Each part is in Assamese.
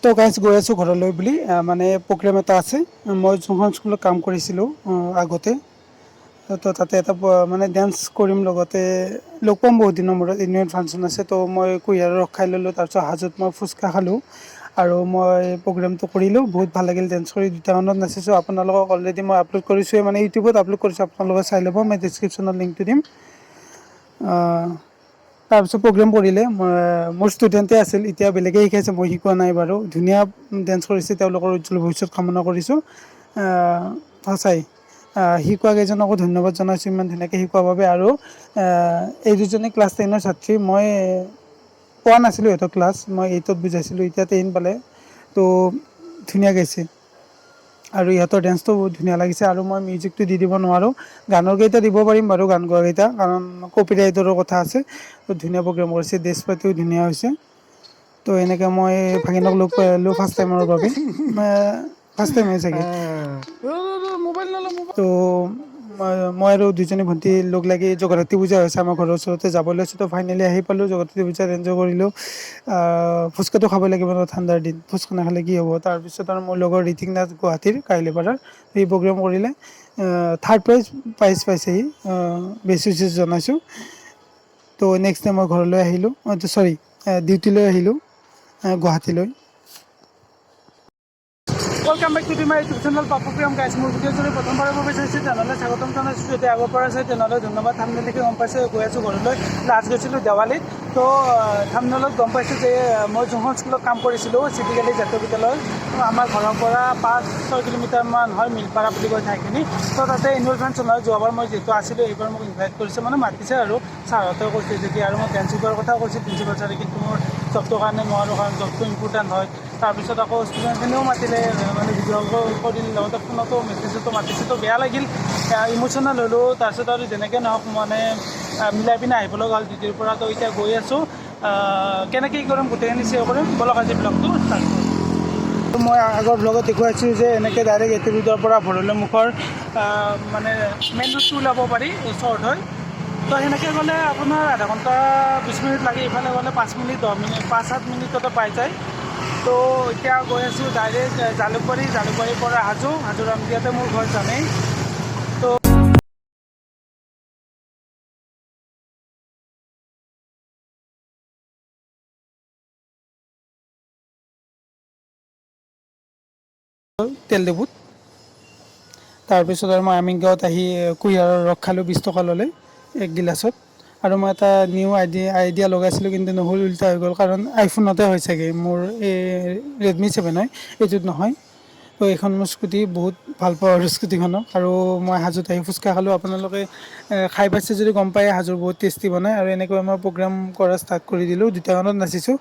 তো গাইজ গৈ আছোঁ ঘৰলৈ বুলি মানে প্ৰগ্ৰেম এটা আছে। মই যোনখন স্কুলত কাম কৰিছিলোঁ আগতে, তো তাতে এটা মানে ডেন্স কৰিম, লগতে লগ পাম বহুত দিনৰ মূৰত, এনুৱেল ফাংচন আছে। তো মই কুঁহিয়াৰৰ ৰস খাই ল'লোঁ, তাৰপিছত হাজোত মই ফুচকা খালোঁ আৰু মই প্ৰগ্ৰেমটো কৰিলোঁ। বহুত ভাল লাগিল ডেন্স কৰি, 2টা গানত নাচিছোঁ। আপোনালোকক অলৰেডি মই আপলোড কৰিছোঁৱে, মানে ইউটিউবত আপলোড কৰিছোঁ, আপোনালোকে চাই ল'ব, মই ডিছক্ৰিপশ্যনত লিংকটো দিম। তাৰপিছত প্ৰগ্ৰেম কৰিলে, মোৰ ষ্টুডেণ্টে আছিল, এতিয়া বেলেগে শিকাইছে, মই শিকোৱা নাই বাৰু। ধুনীয়া ডেন্স কৰিছে, তেওঁলোকৰ উজ্জ্বল ভৱিষ্যত কামনা কৰিছোঁ। সঁচাই শিকোৱা কেইজনকো ধন্যবাদ জনাইছোঁ ইমান ধুনীয়াকৈ শিকোৱাৰ বাবে। আৰু এই দুজনী ক্লাছ 10ৰ ছাত্ৰী, মই পোৱা নাছিলোঁ সিহঁতৰ ক্লাছ, মই 8ত বুজাইছিলোঁ, এতিয়া 10 পালে। তো ধুনীয়া গাইছে আৰু ইহঁতৰ ডেন্সটো বহুত ধুনীয়া লাগিছে। আৰু মই মিউজিকটো দি দিব নোৱাৰোঁ, গানৰ কেইটা দিব পাৰিম বাৰু, গান গোৱা কেইটা, কাৰণ কপিৰাইটৰো কথা আছে। তো ধুনীয়া প্ৰগ্ৰেম কৰিছে, ড্ৰেছ পাতিও ধুনীয়া হৈছে। তো এনেকৈ মই ভাগিনক লগ পালোঁ ফাৰ্ষ্ট টাইমৰ বাবে, ফাৰ্ষ্ট টাইমে চাগে। তো মই আৰু দুজনী ভণ্টি লগ লাগি জগদ্ধাত্ৰী পূজা হৈছে আমাৰ ঘৰৰ ওচৰতে, যাব লৈছোঁ। তো ফাইনেলি আহি পালোঁ, জগদ্ধাত্ৰী পূজাত এনজয় কৰিলোঁ। ফুচকাটো খাব লাগিব ন, ঠাণ্ডাৰ দিন, ফুচকা নাখালে কি হ'ব। তাৰপিছত আৰু মোৰ লগৰ ঋতিক নাথ, গুৱাহাটীৰ, কাহিলীপাৰাৰ, সি প্ৰগ্ৰেম কৰিলে, থাৰ্ড প্ৰাইজ পাইছেহি। বেষ্ট উইচেছ জনাইছোঁ। তো নেক্সট টাইম মই ঘৰলৈ আহিলোঁ, চৰি ডিউটিলৈ আহিলোঁ গুৱাহাটীলৈ। Welcome back to my YouTube channel Papu Priyam guys. মোৰ ভিডিঅ' যদি প্ৰথমবাৰৰ বাবে চাইছে তেনেহ'লে স্বাগতম জনাইছোঁ। যদি আগৰ পৰা আছে তেনেহ'লে ধন্যবাদ। থাম্বনেইল দেখি গম পাইছে গৈ আছোঁ ঘৰলৈ। লাষ্ট গৈছিলোঁ দেৱালীত। তো থাম্বনেইলত গম পাইছোঁ যে মই যোনখন স্কুলত কাম কৰিছিলোঁ, চিটিকালি জাতীয় বিদ্যালয়, আমাৰ ঘৰৰ পৰা 5-6 কিলোমিটাৰমান হয়, মিলপাৰা বুলি কয় ঠাইখিনি। তো তাতে এনুৱেল ফাংচন হয়। যোৱাবাৰ মই যিহেতু আছিলোঁ, এইবাৰ মোক ইনভাইট কৰিছে, মানে মাতিছে আৰু ছাৰহঁতেও কৈছে যেতিয়া, আৰু মোক ডেন্স শিকোৱাৰ কথাও কৈছে প্ৰিন্সিপাল ছাৰে, কিন্তু মোৰ জবটোৰ কাৰণে নোৱাৰোঁ, কাৰণ জবটো ইম্পৰ্টেণ্ট হয়। তাৰপিছত আকৌ ষ্টুডেণ্টখিনিও মাতিলে, মানে ভিডিঅ' কল দিলে, লগতে ফোনতো মেছেজতো মাতিছে। তো বেয়া লাগিল, ইম'চনেল হ'লোঁ। তাৰপিছত আৰু যেনেকৈ নহওক মানে মিলাই পিনে আহিব লগা হ'ল ডিউটিৰ পৰা। তো এতিয়া গৈ আছোঁ, কেনেকৈ কি কৰিম গোটেইখিনি শ্বেয়াৰ কৰিম, বলক আজি ব্লগটো ষ্টাৰ্ট কৰোঁ। মই আগৰ ব্লগত দেখুৱাইছোঁ যে এনেকৈ ডাইৰেক্ট এটি ৰোডৰ পৰা ভৰলুমুখৰ মানে মেইন ৰোডটো ওলাব পাৰি, শ্বৰ্ট হয়। তো সেনেকৈ গ'লে আপোনাৰ আধা ঘণ্টা 20 মিনিট লাগে, ইফালে গ'লে 5 মিনিট 10 মিনিট 5-7 মিনিটতে পাই যায়। তো এতিয়া গৈ আছোঁ ডাইৰেক্ট জালুকবাৰী, জালুকবাৰীৰ পৰা হাজো, হাজোৰ ৰামদিয়াতে মোৰ ঘৰ জানেই। তো তেল ডিপুত, তাৰপিছত আৰু মই আমিনগাঁৱত আহি কুঁহিয়াৰৰ ৰস খালোঁ, 20 টকা ল'লে এক গিলাচত। আৰু মই এটা নিউ আইডিয়া লগাইছিলোঁ, কিন্তু নহ'ল, উল্টা হৈ গ'ল, কাৰণ আইফোনতে হয় চাগে, মোৰ এই ৰেডমি 7 হয়, এইটোত নহয়। তো এইখন মোৰ স্কুটি, বহুত ভাল পাওঁ আৰু স্কুটিখনক। আৰু মই হাজোত আহি ফুচকা খালোঁ। আপোনালোকে খাই পাইছে যদি গম পায়, হাজোৰ বহুত টেষ্টি বনায়। আৰু এনেকৈ মই প্ৰগ্ৰাম কৰা ষ্টাৰ্ট কৰি দিলোঁ, 2টা গানত নাচিছোঁ।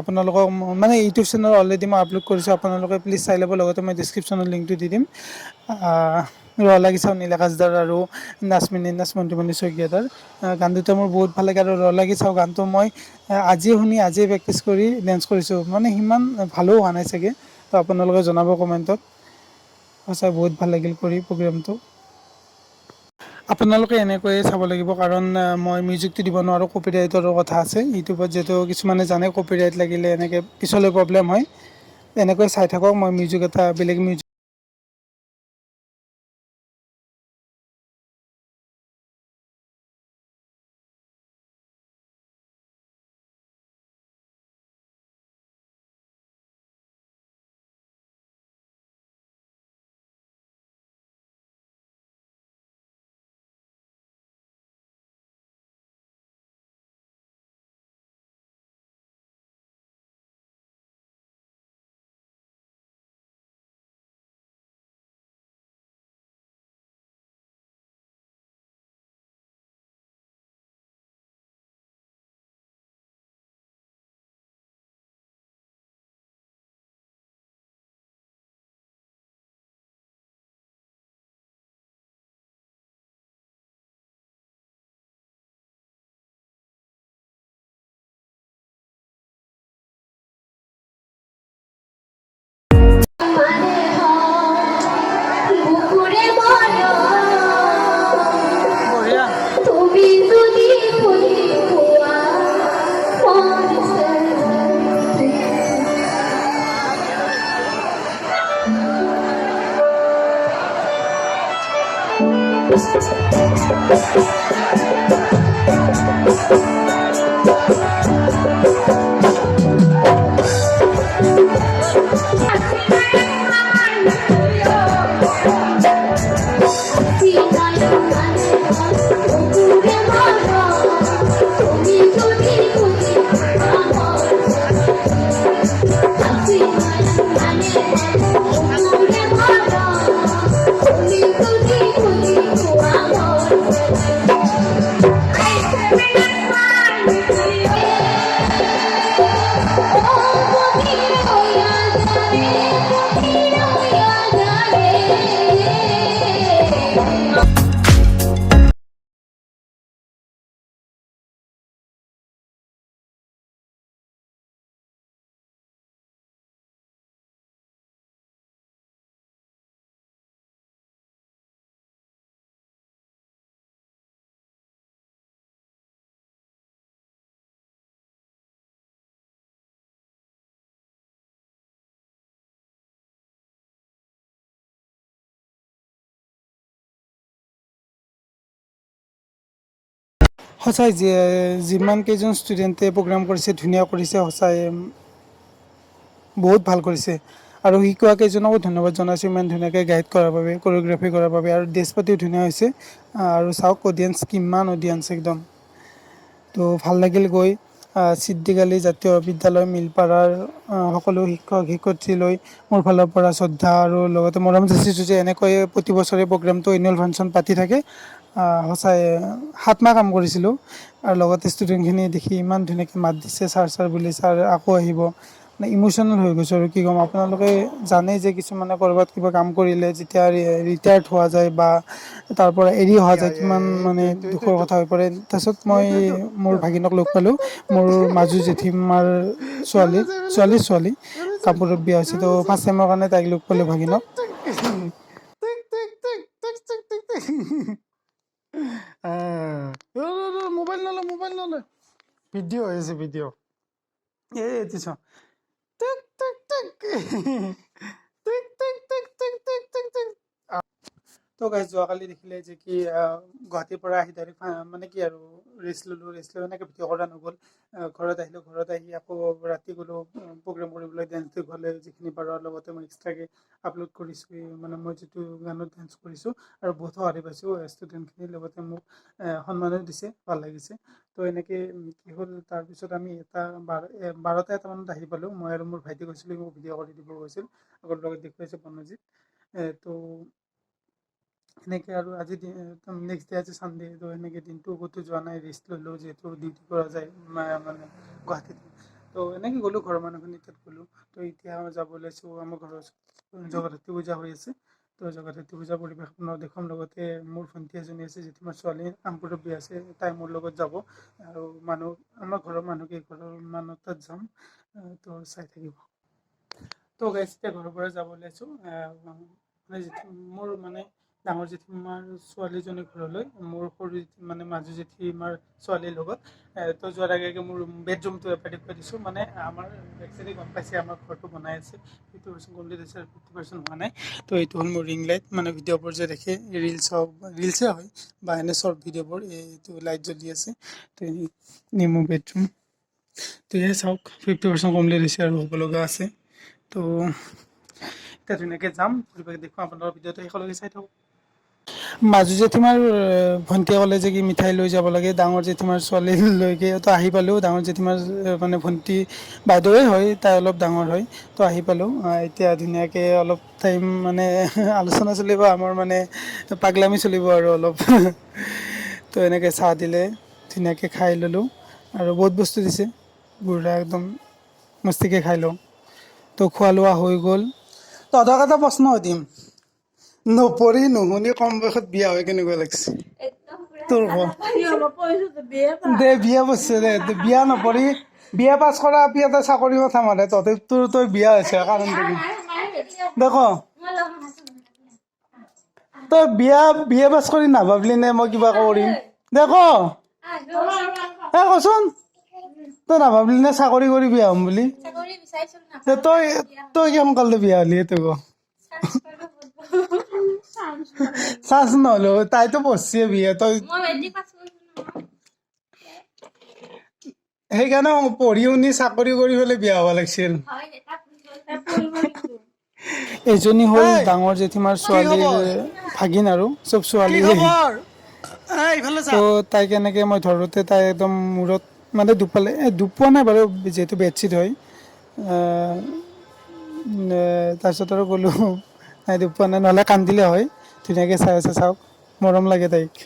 আপোনালোকক মানে ইউটিউব চেনেল অলৰেডি মই আপলোড কৰিছোঁ, আপোনালোকে প্লিজ চাই ল'ব, লগতে মই ডিছক্ৰিপশ্যনত লিংকটো দি দিম। ৰ লাগি চাওঁ, নীল আকাশ দাৰ আৰু নাচমিন নাচ মন্টুমণি শইকীয়াদাৰ গান দুটা মোৰ বহুত ভাল লাগে। আৰু ৰ লাগি চাওঁ গানটো মই আজিয়ে শুনি, আজিয়ে প্ৰেক্টিচ কৰি ডেন্স কৰিছোঁ, মানে সিমান ভালো হোৱা নাই চাগে। তো আপোনালোকে জনাব কমেণ্টত। সঁচাই বহুত ভাল লাগিল কৰি প্ৰগ্ৰেমটো। আপোনালোকে এনেকৈয়ে চাব লাগিব, কাৰণ মই মিউজিকটো দিব নোৱাৰোঁ, কপিৰাইটৰো কথা আছে ইউটিউবত, যিহেতু কিছুমানে জানে কপিৰাইট লাগিলে এনেকৈ পিছলৈ প্ৰব্লেম হয়। এনেকৈ চাই থাকক, মই মিউজিক এটা বেলেগ মিউজিক সঁচাই যিমান কেইজন ষ্টুডেণ্টে প্ৰগ্ৰাম কৰিছে ধুনীয়া কৰিছে সঁচাই বহুত ভাল কৰিছে আৰু শিকোৱা কেইজনকো ধন্যবাদ জনাইছোঁ ইমান ধুনীয়াকৈ গাইড কৰাৰ বাবে কোৰিঅ'গ্ৰাফি কৰাৰ বাবে আৰু ড্ৰেছ পাতিও ধুনীয়া হৈছে আৰু চাওক অডিয়েঞ্চ কিমান অডিয়েঞ্চ একদম তো ভাল লাগিল গৈ চিদ্দিকালি জাতীয় বিদ্যালয় মিলপাৰাৰ সকলো শিক্ষক শিক্ষয়িত্ৰীলৈ মোৰ ফালৰ পৰা শ্ৰদ্ধা আৰু লগতে মৰম যাচিছোঁ যে এনেকৈ প্ৰতি বছৰে প্ৰগ্ৰামটো এনুৱেল ফাংচন পাতি থাকে সঁচাই 7 মাহ কাম কৰিছিলোঁ আৰু লগতে ষ্টুডেণ্টখিনি দেখি ইমান ধুনীয়াকৈ মাত দিছে ছাৰ বুলি ছাৰ আকৌ আহিব মানে ইম'চনেল হৈ গৈছোঁ আৰু কি ক'ম আপোনালোকে জানেই যে কিছুমানে ক'ৰবাত কিবা কাম কৰিলে যেতিয়া ৰিটায়াৰ্ড হোৱা যায় বা তাৰ পৰা এৰি অহা যায় কিমান মানে দুখৰ কথা হৈ পৰে তাৰপিছত মই মোৰ ভাগিনক লগ পালোঁ মোৰ মাজু জেঠীমাৰ ছোৱালী কাপোৰত বিয়া হৈছে তো ফাৰ্ষ্ট টাইমৰ কাৰণে তাইক লগ পালোঁ ভাগিনক মোবাইল নলয় ভিডিঅ' হৈ আছে ভিডিঅ' এইটো চ তো গাইজ যোৱাকালি দেখিলে যে কি গুৱাহাটীৰ পৰা আহি ডাইৰেক্ট মানে কি আৰু ৰেষ্ট ল'লোঁ এনেকৈ ভিডিঅ' কৰা নগ'ল ঘৰত আহিলোঁ ঘৰত আহি আকৌ ৰাতি গ'লোঁ প্ৰগ্ৰাম কৰিবলৈ ডেন্স দেখুৱালে যিখিনি পাৰোঁ আৰু লগতে মই এক্সট্ৰাকৈ আপলোড কৰিছোঁ মানে মই যিটো গানত ডেন্স কৰিছোঁ আৰু বহুত সঁহাৰি পাইছোঁ ষ্টুডেণ্টখিনিৰ লগতে মোক সন্মানো দিছে ভাল লাগিছে তো এনেকৈ কি হ'ল তাৰপিছত আমি 12টা-1মানত আহি পালোঁ মই আৰু মোৰ ভাইটি গৈছিলোঁ মোক ভিডিঅ' কৰি দিব গৈছিল আগৰ লগত দেখুৱাইছে বনজিত তো এনেকৈ আৰু আজি নেক্সট ডে আজি ছানডে তো এনেকৈ দিনটো ক'তো যোৱা নাই ৰেষ্ট ল'লোঁ যিহেতু ডিউটি কৰা যায় মানে গুৱাহাটীত তো এনেকৈ গ'লোঁ ঘৰৰ মানুহখিনি তাত গ'লোঁ তো এতিয়া যাব ওলাইছোঁ আমাৰ ঘৰৰ জগদ্ধাত্ৰী পূজা হৈ আছে তো জগদ্ধাত্ৰী পূজা পৰিৱেশ আপোনাৰ দেখুৱাম লগতে মোৰ ভণ্টি এজনী আছে যিটো ছোৱালী আমপুৰত বিয়া আছে তাই মোৰ লগত যাব আৰু আমাৰ ঘৰৰ মানুহকেইঘৰৰ মানুহ তাত যাম তো চাই থাকিব তো গাইজ এতিয়া ঘৰৰ পৰা যাব ওলাইছোঁ মানে মোৰ মানে ডাঙৰ জেঠীমাৰ ছোৱালীজনীৰ ঘৰলৈ মোৰ সৰু মানে মাজু জেঠীমাৰ ছোৱালীৰ লগত তো যোৱাৰ আগে আগে মোৰ বেডৰুমটো এবাৰ দেখুৱাই দিছোঁ মানে আমাৰ একচুৱেলি গম পাইছে আমাৰ ঘৰটো বনাই আছে 50% কমপ্লিট হৈছে আৰু 50% হোৱা নাই তো এইটো হ'ল মোৰ ৰিং লাইট মানে ভিডিঅ'বোৰ যে দেখে ৰিলছে হয় বা এনে শ্বৰ্ট ভিডিঅ'বোৰ এইটো লাইট জ্বলি আছে তো এই মোৰ বেডৰুম তো এয়াই চাওক 50% কমপ্লিট হৈছে আৰু হ'ব লগা আছে তো এতিয়া ধুনীয়াকৈ যাম ফুৰিবলৈ দেখুৱাম আপোনালোকৰ ভিডিঅ'টো শেষলৈকে চাই থাকক মাজু জেঠীমাৰ ভণ্টিয়ে ক'লে যে কি মিঠাই লৈ যাব লাগে ডাঙৰ জেঠীমাৰ ছোৱালীলৈকে তো আহি পালোঁ ডাঙৰ জেঠীমাৰ মানে ভণ্টি বাইদেউৱে হয় তাই অলপ ডাঙৰ হয় তো আহি পালোঁ এতিয়া ধুনীয়াকৈ অলপ টাইম মানে আলোচনা চলিব আমাৰ মানে পাগলামি চলিব আৰু অলপ তো এনেকৈ চাহ দিলে ধুনীয়াকৈ খাই ল'লোঁ আৰু বহুত বস্তু দিছে বুঢ়া একদম মস্তিকৈ খাই লওঁ তো খোৱা লোৱা হৈ গ'ল তহঁতক এটা প্ৰশ্ন সুধিম নপঢ়ি নুশুনি কম বয়সত বিয়া হৈ কেনেকুৱা লাগিছে তোৰ দে বিয়া বসছে দে বিয়া নপঢ়ি বিয়া পাছ কৰা আপি এটা চাকৰি কথা মাৰে তহঁতে তই বিয়া হৈছে কাৰণ দেখ তই বিয়া পাছ কৰি নাভাবলি নে মই কিবা কৰিম দেখ কচোন তই নাভাবলি নে চাকৰি কৰি বিয়া হ'ম বুলি তই তই কি সোনকালে বিয়া হ'লি সেইটো ক চান্স নহ'লো তাইতো পঢ়ছে বিয়ে তই সেইকাৰণে পঢ়ি শুনি চাকৰি কৰি পেলাই বিয়া হ'ব লাগিছিল এজনী হ'ল ডাঙৰ জেঠীমাৰ ছোৱালীৰ ভাগিন আৰু চব ছোৱালী তো তাইক এনেকৈ মই ধৰোঁতে তাই একদম মূৰত মানে দুখ পালে দুখ পোৱা নাই বাৰু যিহেতু বেডশ্বীট হয় তাৰপিছত আৰু ক'লোঁ নাই দুখ পোৱা নাই নহ'লে কান্দিলে হয় ধুনীয়াকৈ চাই আছে চাওক মৰম লাগে তাইক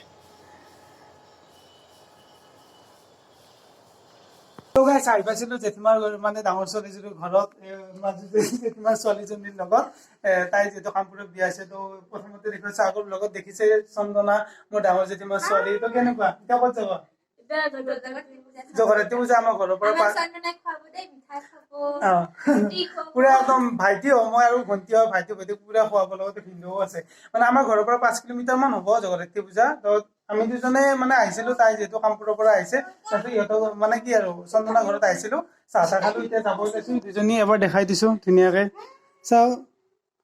চাই পাইছিলোঁ জেঠীমাৰ মানে ডাঙৰ ছোৱালীজনীৰ ঘৰত মাজতে জেঠীমাৰ ছোৱালীজনীৰ লগত তাই যিহেতু কামপুৰত বিয়া আছে তো প্ৰথমতে দেখুৱাইছে আগৰ লগত দেখিছে চন্দনা মোৰ ডাঙৰ জেঠীমাৰ ছোৱালী তো কেনেকুৱা এতিয়া ক'ত যাব জগৰাতি পূজা আমাৰ ঘৰৰ পৰা পুৰা একদম ভাইটি হয় মই আৰু ভণ্টি হয় ভাইটি পুৰা খোৱাব লগতে ভিন্দেও আছে মানে আমাৰ ঘৰৰ পৰা 5 কিলোমিটাৰ মান হ'ব জগৰাতি পূজা তো আমি দুজনে মানে আহিছিলো তাই যিহেতু কামপুৰৰ পৰা আহিছে তাৰপিছত ইহঁতক মানে কি আৰু চন্দনা ঘৰত আহিছিলো চাহ চাহ খালো এতিয়া যাব ওলাইছো দুজনী এবাৰ দেখাই দিছো ধুনীয়াকে চাও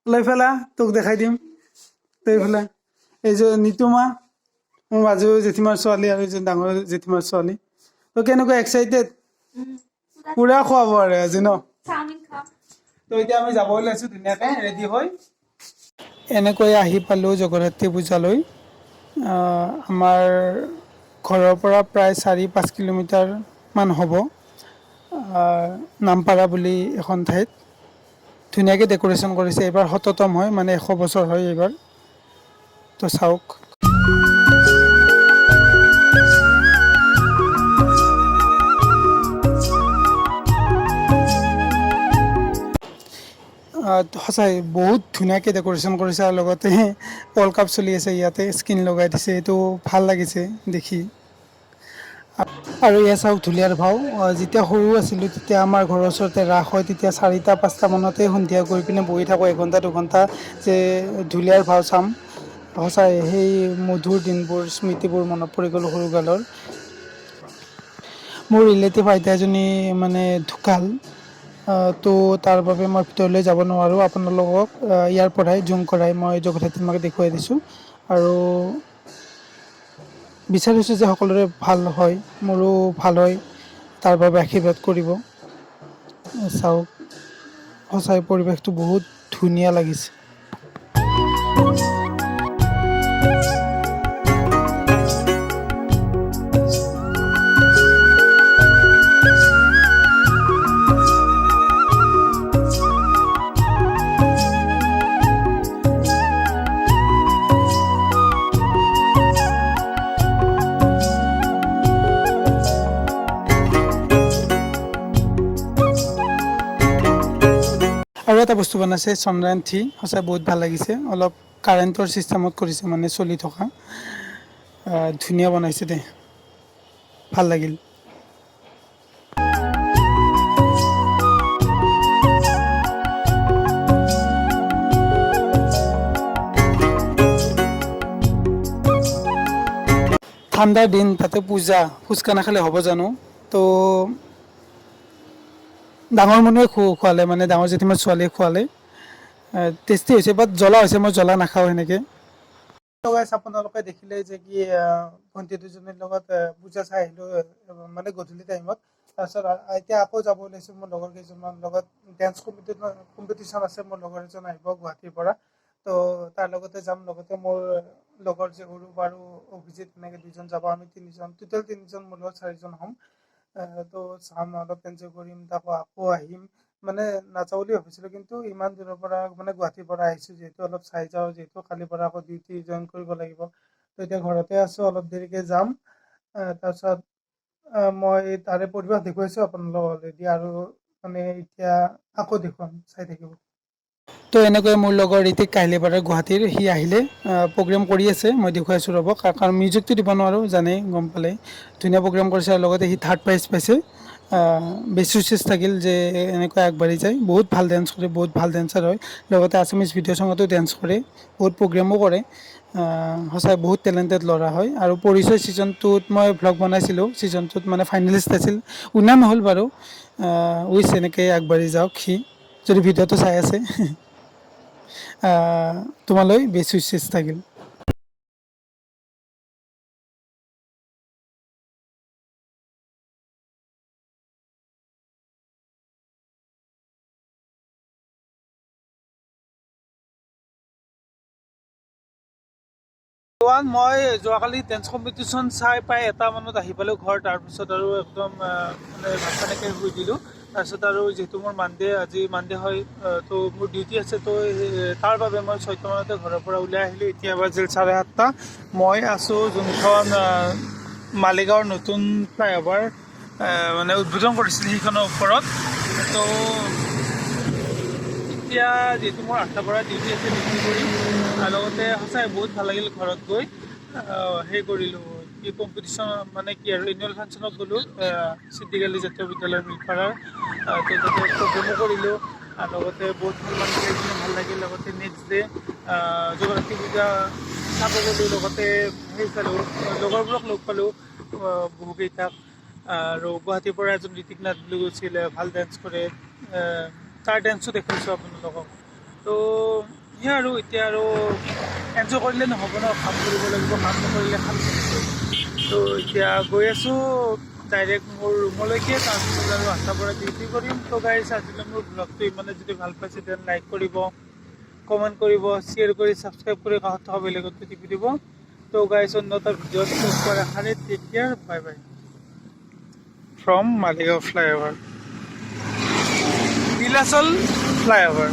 লৈ পেলা তোক দেখাই দিম লৈ পেলা এই যে নিতুমা মোৰ মাজু জেঠীমাৰ ছোৱালী আৰু এজন ডাঙৰ জেঠীমাৰ ছোৱালী তো কেনেকুৱা এক্সাইটেড পুৰা খুৱাব আৰু আজি ন তো এতিয়া আমি যাব ওলাইছো ধুনীয়াকে ৰেডি হৈ এনেকৈ আহি পালো জগদ্ধাত্ৰী পূজালৈ আমাৰ ঘৰৰ পৰা প্ৰায় 4-5 কিলোমিটাৰ মান হ'ব নামপাৰা বুলি এখন ঠাইত ধুনীয়াকৈ ডেক'ৰেশ্যন কৰিছে এইবাৰ শততম হয় মানে 100 বছৰ হয় এইবাৰ তো চাওক সঁচাই বহুত ধুনীয়াকৈ ডেক'ৰেশ্যন কৰিছে আৰু লগতে ৱৰ্ল্ড কাপ চলি আছে ইয়াতে স্ক্ৰীণ লগাই দিছে এইটো ভাল লাগিছে দেখি আৰু এয়া চাওক ঢুলীয়াৰ ভাও যেতিয়া সৰু আছিলোঁ তেতিয়া আমাৰ ঘৰৰ ওচৰতে ৰাস হয় তেতিয়া 4টা-5টা মানতে সন্ধিয়া গৈ পিনে বহি থাকোঁ 1-2 ঘণ্টা যে ঢুলীয়াৰ ভাও চাম সঁচাই সেই মধুৰ দিনবোৰ স্মৃতিবোৰ মনত পৰি গ'ল সৰুকালৰ মোৰ ৰিলেটিভ আইতা এজনী মানে ঢুকাল তো তাৰ বাবে মই ভিতৰলৈ যাব নোৱাৰোঁ আপোনালোকক ইয়াৰ পৰাই জুম কৰাই মই জগদ্ধাত্ৰীমাক দেখুৱাই দিছোঁ আৰু বিচাৰিছোঁ যে সকলোৰে ভাল হয় মোৰো ভাল হয় তাৰ বাবে আশীৰ্বাদ কৰিব চাওক সঁচাই পৰিৱেশটো বহুত ধুনীয়া লাগিছে আৰু এটা বস্তু বনাইছে চন্দ্ৰায়ন 3 সঁচাই বহুত ভাল লাগিছে অলপ কাৰেণ্টৰ চিষ্টেমত কৰিছে মানে চলি থকা ধুনীয়া বনাইছে দে ভাল লাগিল ঠাণ্ডাৰ দিন তাতে পূজা ফুচকা নাখালে হ'ব জানো তো ডাঙৰ মানুহে খোৱালে মানে ডাঙৰ জেঠীমাৰ ছোৱালীয়ে খোৱালে টেষ্টি হৈছে বাট জ্বলা হৈছে মই জ্বলা নাখাওঁ সেনেকৈ আপোনালোকে দেখিলে যে কি ভণ্টি দুজনীৰ লগত পূজা চাই আহিলোঁ মানে গধূলি টাইমত তাৰপিছত এতিয়া আকৌ যাব ওলাইছোঁ মোৰ লগৰ কেইজনমান লগত ডেন্স কম্পিটিশ্যন আছে মোৰ লগৰ এজন আহিব গুৱাহাটীৰ পৰা তো তাৰ লগতে যাম লগতে মোৰ লগৰ যে অৰূপ আৰু অভিজিত এনেকৈ 2জন যাব আমি 3জন টোটেল 3জন মোৰ লগত 4জন হ'ম তো চাম অলপ এনজয় কৰিম আকৌ আহিম মানে নাযাওঁ বুলি ভাবিছিলোঁ কিন্তু ইমান দূৰৰ পৰা মানে গুৱাহাটীৰ পৰা আহিছোঁ যিহেতু অলপ চাই যাওঁ যিহেতু কালিৰ পৰা আকৌ ডিউটি জইন কৰিব লাগিব তো এতিয়া ঘৰতে আছোঁ অলপ দেৰিকৈ যাম তাৰপিছত মই তাৰে পৰিৱেশ দেখুৱাইছোঁ আপোনালোকক অলৰেডি আৰু মানে এতিয়া আকৌ দেখুৱাম চাই থাকিব তো এনেকৈ মোৰ লগৰ ঋতিক কাহিলীপাৰা গুৱাহাটীৰ সি আহিলে প্ৰগ্ৰেম কৰি আছে মই দেখুৱাইছোঁ ৰ'ব কাৰণ মিউজিকটো দিব নোৱাৰোঁ জানেই গম পালে ধুনীয়া প্ৰগ্ৰেম কৰিছে আৰু লগতে সি 3rd প্ৰাইজ পাইছে বেছি চেষ্টা থাকিল যে এনেকৈ আগবাঢ়ি যায় বহুত ভাল ডান্স কৰে বহুত ভাল ডান্সাৰ হয় লগতে আছামিজ ভিডিঅ' চঙতো ডান্স কৰে বহুত প্ৰগ্ৰেমো কৰে সঁচাই বহুত টেলেণ্টেড ল'ৰা হয় আৰু পৰিচয় ছিজনটোত মই ভ্লগ বনাইছিলোঁ ছিজনটোত মানে ফাইনেলিষ্ট আছিল উইনাৰ নহ'ল বাৰু উইচ এনেকৈ আগবাঢ়ি যাওক সি যদি ভিডিঅ'টো চাই আছে তোমালৈ বেষ্ট উইচেছ থাকিল। মই যোৱাকালি ডেন্স কম্পিটিশ্যন চাই পাই 1টা মানত আহি পালোঁ ঘৰ। তাৰপিছত আৰু একদম মানে ভাত পানীকে শুই দিলোঁ। তাৰপিছত আৰু যিহেতু মোৰ আজি মানডে হয়, তো মোৰ ডিউটি আছে, তো তাৰ বাবে মই 6টা মানতে ঘৰৰ পৰা ওলাই আহিলোঁ। এতিয়া বাজিল 7:30। মই আছোঁ যোনখন মালিগাঁৱৰ নতুন ফ্লাইঅভাৰ মানে উদ্বোধন কৰিছিল সেইখনৰ ওপৰত। তো এতিয়া যিহেতু মোৰ 8টাৰ পৰা ডিউটি আছে, ডিউটি কৰিম। লগতে সঁচাই বহুত ভাল লাগিল ঘৰত গৈ। সেই কৰিলোঁ কি কম্পিটিশ্যন মানে কি আৰু এনুৱেল ফাংচনত গ'লোঁ চিদ্দিক আলী জাতীয় বিদ্যালয় মিলপাৰাৰ। তো তাতে প্ৰগ্ৰেমো কৰিলোঁ। লগতে বহুত ভাল লাগিল। লগতে নেক্সট ডে জগন্নাথী পূজা চাব গ'লোঁ। লগতে সেই চালোঁ, লগৰবোৰক লগ পালোঁ বহুকেইটাক। আৰু গুৱাহাটীৰ পৰা এজন ঋতিক নাথ বুলি গৈছিলে, ভাল ডেন্স কৰে, তাৰ ডেন্সো দেখাইছোঁ আপোনালোকক। তো সেয়া আৰু এতিয়া আৰু এনজয় কৰিলে নহ'ব ন, কাম কৰিব লাগিব, কাম নকৰিলে খাম। তো এতিয়া গৈ আছোঁ ডাইৰেক্ট মোৰ ৰুমলৈকে। তাৰপিছত আৰু 8টাৰ পৰা ডিউটি কৰিম। তো গাইজ আজিলৈ মোৰ ব্লগটো ইমানে যদি ভাল পাইছে দেন লাইক কৰিব, কমেণ্ট কৰিব, শ্বেয়াৰ কৰি ছাবস্ক্ৰাইব কৰি কাষত থকা বেলেগতো টিপি দিব। তো গাইজ অন্য এটা ভিডিঅ'ত লগ পোৱাৰ আশাৰে take care, bye bye from Maligaon flyover, Nilachal flyover.